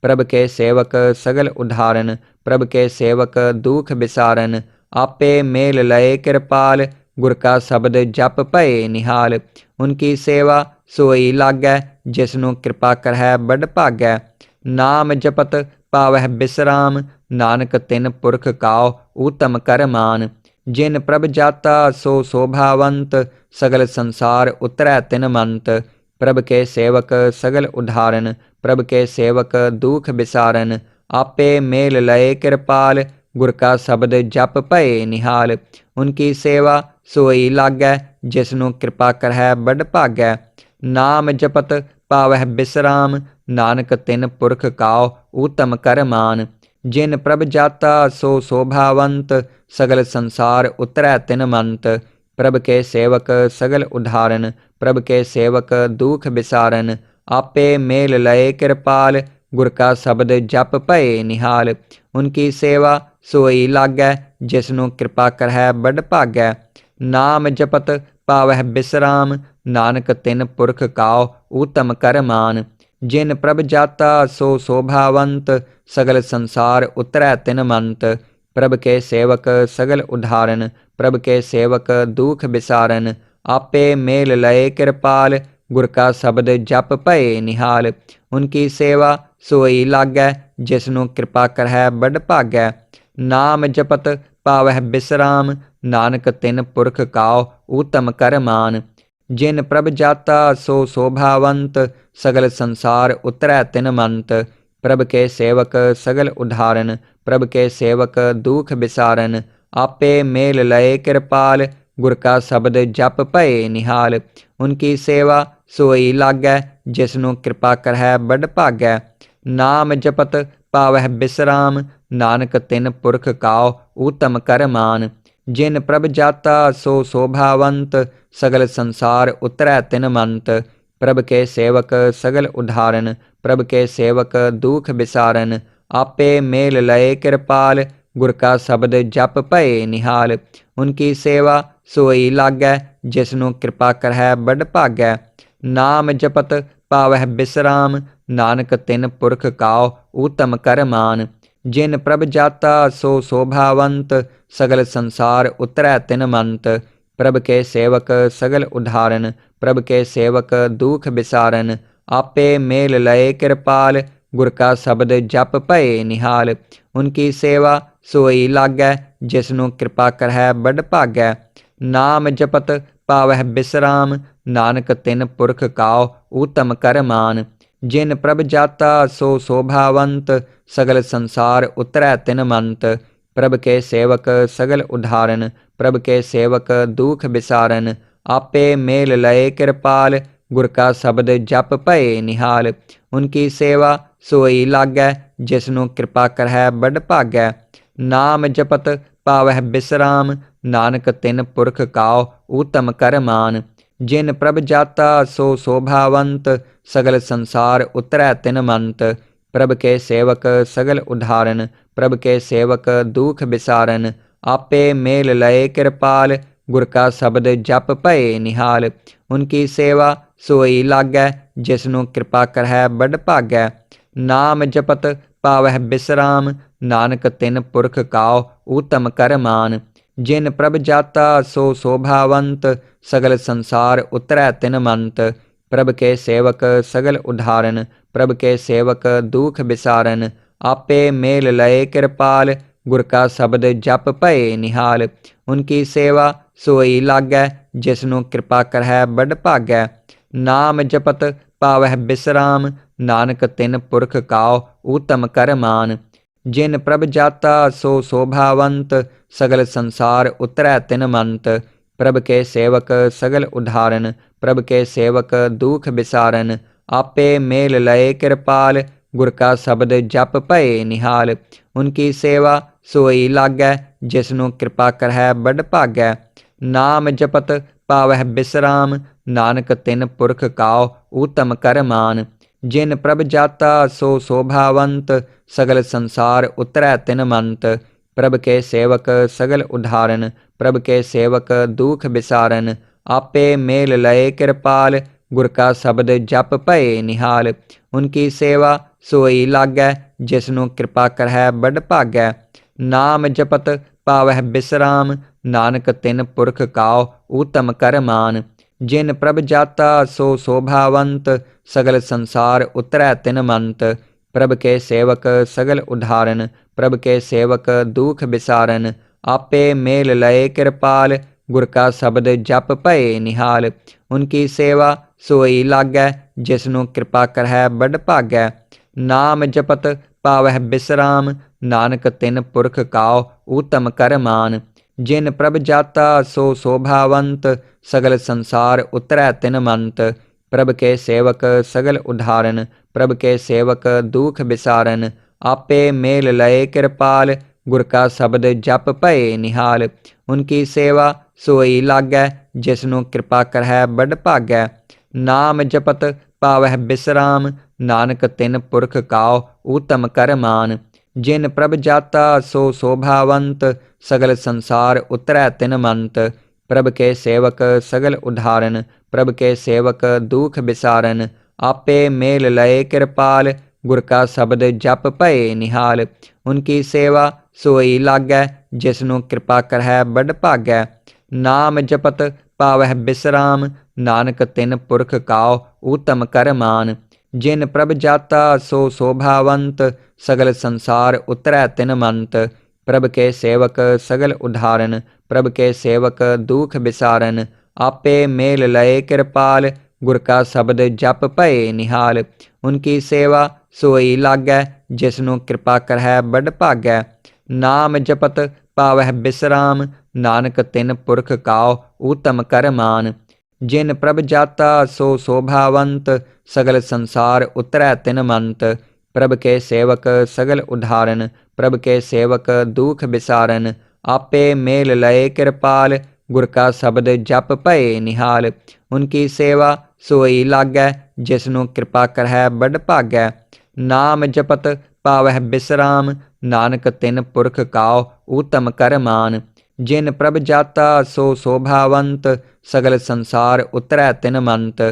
प्रभ के सेवक सगल उदाहरण। प्रभ के सेवक दुख बिसारन। आपे मेल लय कृपाल। गुर का शब्द जप भये निहाल। उनकी सेवा सोई लागै। जिसनु कृपा करहै बड़ भागै। नाम जपत पावह बिसराम। नानक तिन पुरख काओ ऊतम कर मान। जिन प्रभ जाता सो शोभावंत। सगल संसार उतरै तिन मंत। प्रभ के सेवक सगल उदाहरण। प्रभ के सेवक दुख बिसारन। आपे मेल लय कृपाल। गुर का शब्द जप भये निहाल। उनकी सेवा सोई लागै। जिसनु कृपा करहै बड़ भागै। नाम जपत पावह बिसराम। नानक तिन पुरख काओ ऊतम कर मान। जिन प्रभ जाता सो शोभावंत। सगल संसार उतरै तिन मंत। प्रभ के सेवक सगल उदाहरण। प्रभ के सेवक दुख बिसारन। आपे मेल लय कृपाल। गुर का शब्द जप भये निहाल। उनकी सेवा सोई लागै। जिसनु कृपा करहै बड़ भागै। नाम जपत पावह बिसराम। नानक तिन पुरख काओ ऊतम कर मान। जिन प्रभ जाता सो शोभावंत। सगल संसार उतरै तिन मंत। प्रभ के सेवक सगल उदाहरण। प्रभ के सेवक दुख बिसारन। आपे मेल लय कृपाल। गुर का शब्द जप भये निहाल। उनकी सेवा सोई लागै। जिसनु कृपा करहै बड़ भागै। नाम जपत पावह बिसराम। नानक तिन पुरख काओ ऊतम कर मान। जिन प्रभ जाता सो शोभावंत। सगल संसार उतरै तिन मंत। प्रभ के सेवक सगल उदाहरण। प्रभ के सेवक दुख बिसारन। आपे मेल लय कृपाल। गुर का शब्द जप भये निहाल। उनकी सेवा सोई लागै। जिसनु कृपा करहै बड़ भागै। नाम जपत पावह बिसराम। नानक तिन पुरख काओ ऊतम कर मान। जिन प्रभ जाता सो शोभावंत। सगल संसार उतरै तिन मंत। प्रभ के सेवक सगल उदाहरण। प्रभ के सेवक दुख बिसारन। आपे मेल लय कृपाल। गुर का शब्द जप भये निहाल। उनकी सेवा सोई लागै। जिसनु कृपा करहै बड़ भागै। नाम जपत पावह विश्राम, नानक तिन पुरख काओ उत्तम कर मान। जिन प्रभ जाता सो शोभावंत, सगल संसार उतरै तिन मंत। प्रभ के सेवक सगल उदाहरण, प्रभ के सेवक दुख विसारन। आपे मेल लय कृपाल, गुर का शब्द जप भये निहाल। उनकी सेवा सोई लागै, जिसनु कृपा करहै बड़ भागै। नाम जपत पावह विश्राम, नानक तिन पुरख काओ उत्तम कर मान। जिन प्रभ जाता सो शोभावंत, सगल संसार उतरै तिन मंत। प्रभ के सेवक सगल उदाहरण, प्रभ के सेवक दुख विसारन। आपे मेल लय कृपाल, गुर का शब्द जप भये निहाल। उनकी सेवा सोई लागै, जिसनु कृपा करहै बड़ भागै। नाम जपत पावह विश्राम, नानक तिन पुरख काओ उत्तम कर मान। जिन प्रभ जाता सो शोभावंत, सगल संसार उतरै तिन मंत। प्रभ के सेवक सगल उदाहरण, प्रभ के सेवक दुख विसारन। आपे मेल लय कृपाल, गुर का शब्द जप भये निहाल। उनकी सेवा सोई लागै, जिसनु कृपा करहै बड़ भागै। नाम जपत पावह विश्राम, नानक तिन पुरख काओ उत्तम कर मान। जिन प्रभ जाता सो शोभावंत, सगल संसार उतरै तिन मंत। प्रभ के सेवक सगल उदाहरण, प्रभ के सेवक दुख विसारन। आपे मेल लय कृपाल, गुर का शब्द जप भये निहाल। उनकी सेवा सोई लागै, जिसनु कृपा करहै बड़ भागै। नाम जपत पावह विश्राम, नानक तिन पुरख काओ उत्तम कर मान। जिन प्रभ जाता सो शोभावंत, सगल संसार उतरै तिन मंत। प्रभ के सेवक सगल उदाहरण, प्रभ के सेवक दुख विसारन। आपे मेल लय कृपाल, गुर का शब्द जप भये निहाल। उनकी सेवा सोई लागै, जिसनु कृपा करहै बड़ भागै। नाम जपत पावह विश्राम, नानक तिन पुरख काओ उत्तम कर मान। जिन प्रभ जाता सो शोभावंत, सगल संसार उतरै तिन मंत। प्रभ के सेवक सगल उदाहरण, प्रभ के सेवक दुख विसारन। आपे मेल लय कृपाल, गुर का शब्द जप भये निहाल। उनकी सेवा सोई लागै, जिसनु कृपा करहै बड़ भागै। नाम जपत पावह विश्राम, नानक तिन पुरख काओ उत्तम कर मान। जिन प्रभ जाता सो शोभावंत, सगल संसार उतरै तिन मंत। प्रभ के सेवक सगल उदाहरण, प्रभ के सेवक दुख विसारन। आपे मेल लय कृपाल, गुर का शब्द जप भये निहाल। उनकी सेवा सोई लागै, जिसनु कृपा करहै बड़ भागै। नाम जपत पावह विश्राम, नानक तिन पुरख काओ उत्तम कर मान। जिन प्रभ जाता सो शोभावंत, सगल संसार उतरै तिन मंत। प्रभ के सेवक सगल उदाहरण, प्रभ के सेवक दुख विसारन। आपे मेल लय कृपाल, गुर का शब्द जप भये निहाल। उनकी सेवा सोई लागै, जिसनु कृपा करहै बड़ भागै। नाम जपत पावह विश्राम, नानक तिन पुरख काओ उत्तम कर मान। जिन प्रभ जाता सो शोभावंत, सगल संसार उतरै तिन मंत। प्रभ के सेवक सगल उदाहरण, प्रभ के सेवक दुख विसारन। आपे मेल लय कृपाल, गुर का शब्द जप भये निहाल। उनकी सेवा सोई लागै, जिसनु कृपा करहै बड़ भागै। नाम जपत पावह विश्राम, नानक तिन पुरख काओ उत्तम कर मान। जिन प्रभ जाता सो शोभावंत, सगल संसार उतरै तिन मंत। प्रभ के सेवक सगल उदाहरण, प्रभ के सेवक दुख विसारन। आपे मेल लय कृपाल, गुर का शब्द जप भये निहाल। उनकी सेवा सोई लागै, जिसनु कृपा करहै बड़ भागै। नाम जपत पावह विश्राम, नानक तिन पुरख काओ उत्तम कर मान। जिन प्रभ जाता सो शोभावंत, सगल संसार उतरै तिन मंत। प्रभ के सेवक सगल उदाहरण, प्रभ के सेवक दुख विसारन। आपे मेल लय कृपाल, गुर का शब्द जप भये निहाल। उनकी सेवा सोई लागै, जिसनु कृपा करहै बड़ भागै। नाम जपत पावह विश्राम, नानक तिन पुरख काओ उत्तम कर मान। जिन प्रभ जाता सो शोभावंत, सगल संसार उतरै तिन मंत।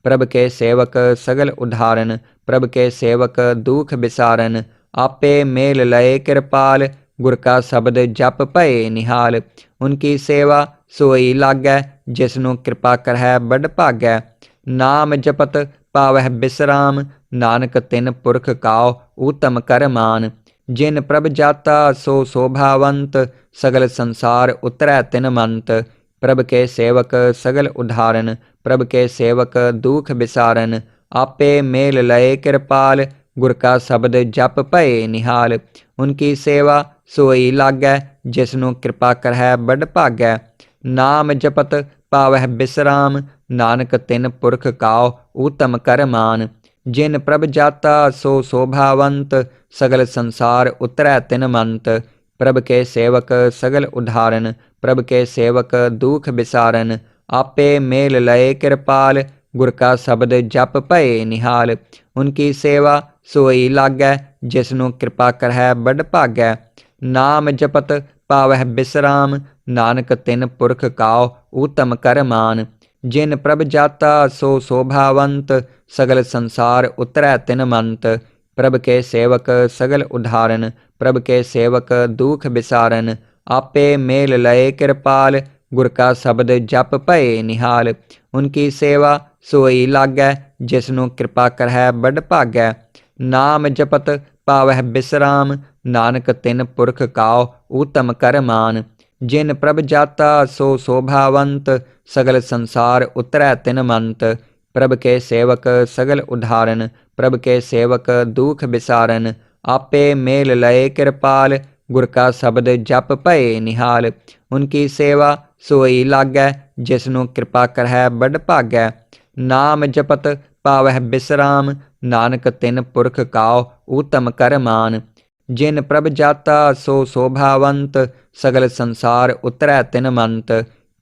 प्रभ के सेवक सगल उधारन, प्रभ के सेवक दुख बिसारन। आपे मेल लय कृपाल, गुर का शब्द जप भये निहाल। उनकी सेवा सोई लागै, जिसनु कृपा करहै बड़ भागै। नाम जपत पावह बिसराम, नानक तिन पुरख काओ उत्तम कर मान। जिन प्रभ जाता सो शोभावंत, सगल संसार उतरै तिन मंत। प्रभ के सेवक सगल उधारन, प्रभ के सेवक दुख बिसारन। आपे मेल लय कृपाल, गुर का शब्द जप भये निहाल। उनकी सेवा सोई लागै, जिसनु कृपा करहै बड़ भागै। नाम जपत पावह बिसराम, नानक तिन पुरख काओ उत्तम कर मान। जिन प्रभ जाता सो शोभावंत, सगल संसार उतरै तिन मंत। प्रभ के सेवक सगल उधारन, प्रभ के सेवक दुख बिसारन। आपे मेल लय कृपाल, गुर का शब्द जप भये निहाल। उनकी सेवा सोई लागै, जिसनु कृपा करहै बड़ भागै। नाम जपत पावह बिसराम, नानक तिन पुरख काओ उत्तम कर मान। जिन प्रभ जाता सो शोभावंत, सगल संसार उतरै तिन मंत। प्रभ के सेवक सगल उधारन, प्रभ के सेवक दुख बिसारन। आपे मेल लय कृपाल, गुर का शब्द जप भये निहाल। उनकी सेवा सोई लागै, जिसनु कृपा करहै बड़ भागै। नाम जपत पावह बिसराम, नानक तिन पुरख काओ उत्तम कर मान। जिन प्रभ जाता सो शोभावंत, सगल संसार उतरै तिन मंत। प्रभ के सेवक सगल उधारन, प्रभ के सेवक दुख बिसारन। आपे मेल लय कृपाल, गुर का शब्द जप भये निहाल। उनकी सेवा सोई लागै, जिसनु कृपा करहै बड़ भागै। नाम जपत पावह बिसराम, नानक तिन पुरख काओ उत्तम कर मान। जिन प्रभ जाता सो शोभावंत, सगल संसार उतरै तिन मंत।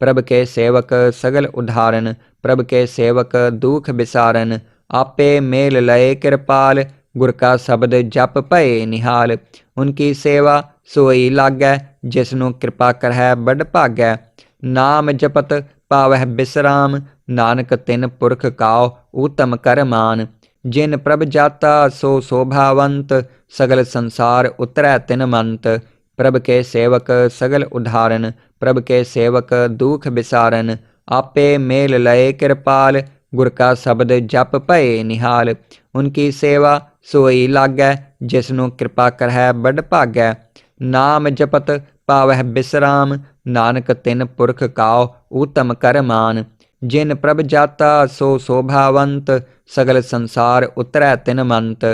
प्रभ के सेवक सगल उधारन, प्रभ के सेवक दुख बिसारन। आपे मेल लय कृपाल, गुर का शब्द जप भये निहाल। उनकी सेवा सोई लागै, जिसनु कृपा करहै बड़ भागै। नाम जपत पावह बिसराम, नानक तिन पुरख काओ उत्तम कर मान। जिन प्रभ जाता सो शोभावंत, सगल संसार उतरै तिन मंत। प्रभ के सेवक सगल उधारन, प्रभ के सेवक दुख बिसारन। आपे मेल लय कृपाल, गुर का शब्द जप भये निहाल। उनकी सेवा सोई लागै, जिसनु कृपा करहै बड़ भागै। नाम जपत पावह बिसराम, नानक तिन पुरख काओ उत्तम कर मान। जिन प्रभ जाता सो शोभावंत, सगल संसार उतरै तिन मंत।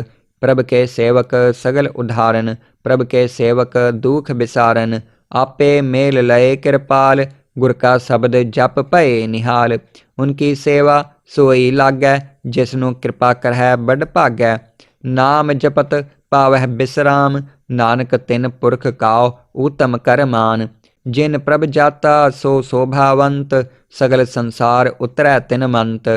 प्रभ के सेवक सगल उधारन, प्रभ के सेवक दुख बिसारन। आपे मेल लय कृपाल, गुर का शब्द जप भये निहाल। उनकी सेवा सोई लागै, जिसनु कृपा करहै बड़ भागै। नाम जपत पावह बिसराम, नानक तिन पुरख काओ उत्तम कर मान। जिन प्रभ जाता सो शोभावंत, सगल संसार उतरै तिन मंत।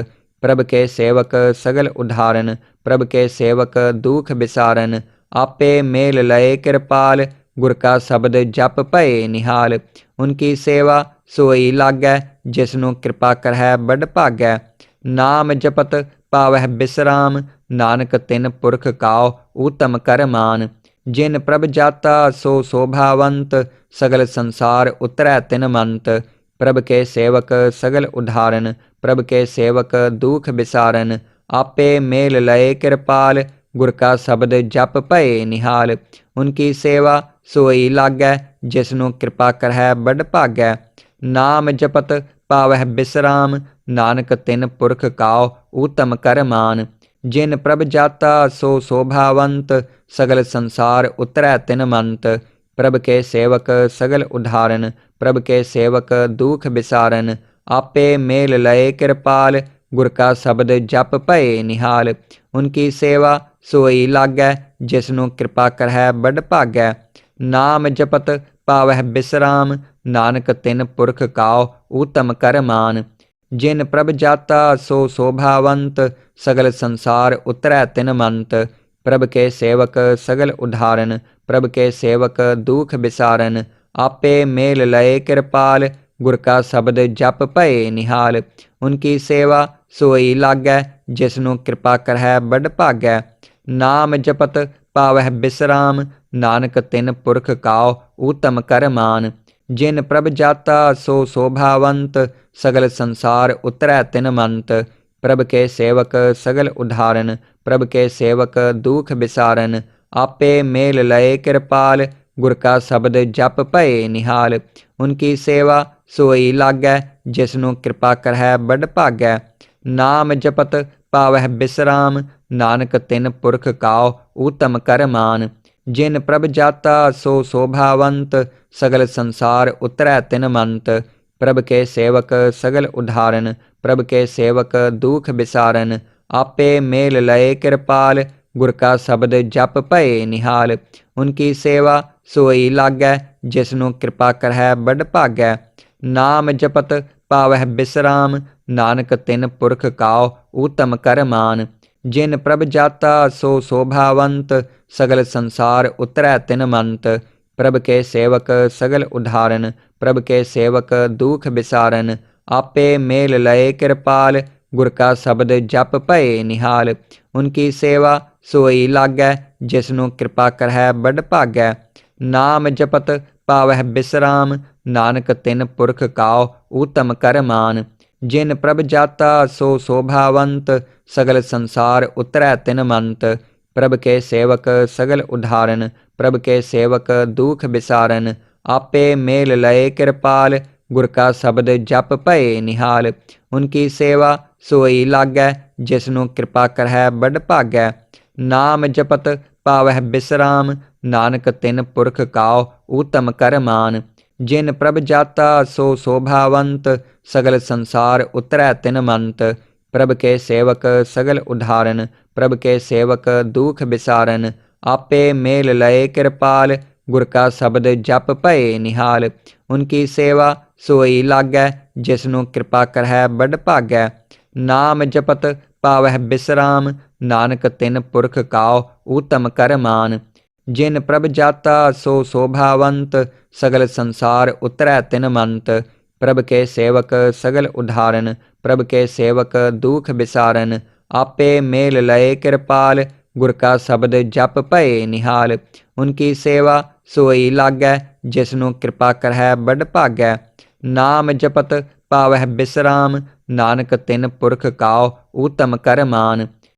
प्रभ के सेवक सगल उधारन, प्रभ के सेवक दुख बिसारन। आपे मेल लय कृपाल, गुर का शब्द जप भये निहाल। उनकी सेवा सोई लागै, जिसनु कृपा करहै बड़ भागै। नाम जपत पावह बिसराम, नानक तिन पुरख काओ उत्तम कर मान। जिन प्रभ जाता सो शोभावंत, सगल संसार उतरै तिन मंत। प्रभ के सेवक सगल उधारन, प्रभ के सेवक दुख बिसारन। आपे मेल लय कृपाल, गुर का शब्द जप भये निहाल। उनकी सेवा सोई लागै, जिसनु कृपा करहै बड़ भागै। नाम जपत पावह बिसराम, नानक तिन पुरख काओ उत्तम कर मान। जिन प्रभ जाता सो शोभावंत, सगल संसार उतरै तिन मंत। प्रभ के सेवक सगल उधारन, प्रभ के सेवक दुख बिसारन। आपे मेल लय कृपाल, गुर का शब्द जप भये निहाल। उनकी सेवा सोई लागै, जिसनु कृपा करहै बड़ भागै। नाम जपत पावह बिसराम, नानक तिन पुरख काओ उत्तम कर मान। जिन प्रभ जाता सो शोभावंत, सगल संसार उतरै तिन मंत। प्रभ के सेवक सगल उधारन, प्रभ के सेवक दुख बिसारन। आपे मेल लय कृपाल, गुर का शब्द जप भये निहाल। उनकी सेवा सोई लागै, जिसनु कृपा करहै बड़ भागै। नाम जपत पावह बिसराम, नानक तिन पुरख काओ ऊतम कर मान। जिन प्रभ जाता सो शोभावंत, सगल संसार उतरै तिन मंत। प्रभ के सेवक सगल उदाहरण, प्रभ के सेवक दुख बिसारन। आपे मेल लय कृपाल, गुर का शब्द जप भये निहाल। उनकी सेवा सोई लागै, जिसनु कृपा करहै बड़ भागै। नाम जपत पावह बिसराम, नानक तिन पुरख काओ ऊतम कर मान। जिन प्रभ जाता सो शोभावंत, सगल संसार उतरै तिन मंत। प्रभ के सेवक सगल उदाहरण, प्रभ के सेवक दुख बिसारन। आपे मेल लय कृपाल, गुर का शब्द जप भये निहाल। उनकी सेवा सोई लागै, जिसनु कृपा करहै बड़ भागै। नाम जपत पावह बिसराम, नानक तिन पुरख काओ ऊतम कर मान। जिन प्रभ जाता सो शोभावंत, सगल संसार उतरै तिन मंत। प्रभ के सेवक सगल उदाहरण, प्रभ के सेवक दुख बिसारन। आपे मेल लय कृपाल, गुर का शब्द जप भये निहाल। उनकी सेवा सोई लागै, जिसनु कृपा करहै बड़ भागै। नाम जपत पावह बिसराम, नानक तिन पुरख काओ ऊतम कर मान। जिन प्रभ जाता सो शोभावंत, सगल संसार उतरै तिन मंत। प्रभ के सेवक सगल उदाहरण, प्रभ के सेवक दुख बिसारन। आपे मेल लय कृपाल, गुर का शब्द जप भये निहाल। उनकी सेवा सोई लागै, जिसनु कृपा करहै बड़ भागै। नाम जपत पावह बिसराम, नानक तिन पुरख काओ ऊतम कर मान। जिन प्रभ जाता सो शोभावंत, सगल संसार उतरै तिन मंत। प्रभ के सेवक सगल उदाहरण, प्रभ के सेवक दुख बिसारन। आपे मेल लय कृपाल, गुर का शब्द जप भये निहाल। उनकी सेवा सोई लागै, जिसनु कृपा करहै बड़ भागै। नाम जपत पावह बिसराम, नानक तिन पुरख काओ ऊतम कर मान। जिन प्रभ जाता सो शोभावंत, सगल संसार उतरै तिन मंत। प्रभ के सेवक सगल उदाहरण, प्रभ के सेवक दुख बिसारन। आपे मेल लय कृपाल, गुर का शब्द जप भये निहाल। उनकी सेवा सोई लागै, जिसनु कृपा करहै बड़ भागै। नाम जपत पावह बिसराम, नानक तिन पुरख काओ ऊतम कर मान।